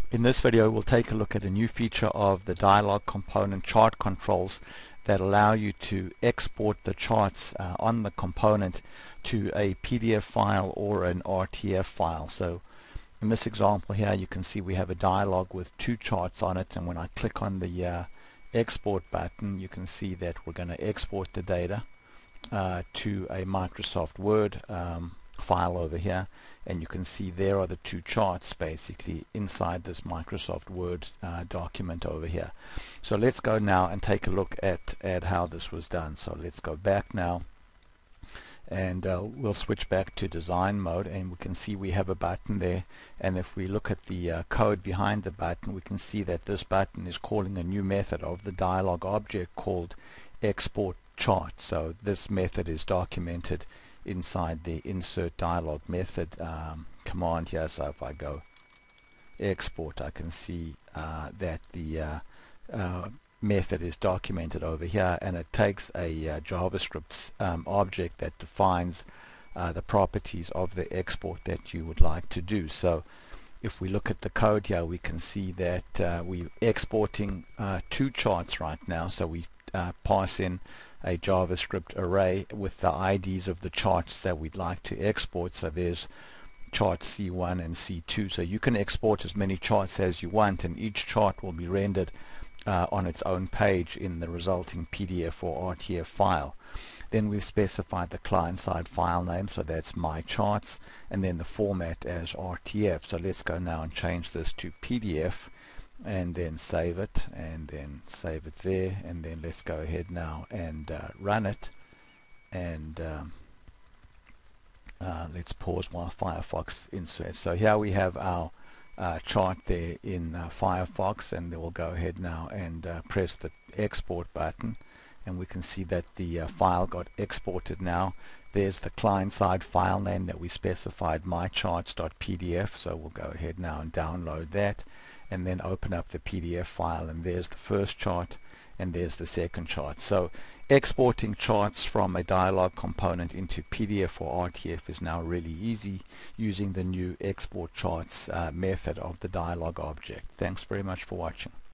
In this video we'll take a look at a new feature of the Dialog Component chart controls that allow you to export the charts on the component to a PDF file or an RTF file. So in this example here you can see we have a dialog with two charts on it, and when I click on the export button you can see that we're going to export the data to a Microsoft Word file over here, and you can see there are the two charts basically inside this Microsoft Word document over here. So let's go now and take a look at how this was done. So let's go back now, and we'll switch back to design mode, and we can see we have a button there, and if we look at the code behind the button we can see that this button is calling a new method of the dialog object called export chart. So this method is documented inside the insert dialog method command here. So if I go export, I can see that the method is documented over here, and it takes a JavaScript object that defines the properties of the export that you would like to do. So if we look at the code here we can see that we're exporting two charts right now. So we pass in a JavaScript array with the IDs of the charts that we'd like to export. So there's chart C1 and C2. So you can export as many charts as you want, and each chart will be rendered on its own page in the resulting PDF or RTF file. Then we've specified the client-side file name, so that's my charts, and then the format as RTF. So let's go now and change this to PDF, and then save it, and then save it there, and then let's go ahead now and run it, and let's pause while Firefox inserts. So here we have our chart there in Firefox, and then we'll go ahead now and press the export button, and we can see that the file got exported now. There's the client-side file name that we specified, mycharts.pdf. So we'll go ahead now and download that, and then open up the PDF file, and there's the first chart and there's the second chart. So exporting charts from a dialog component into PDF or RTF is now really easy using the new export charts method of the dialog object. Thanks very much for watching.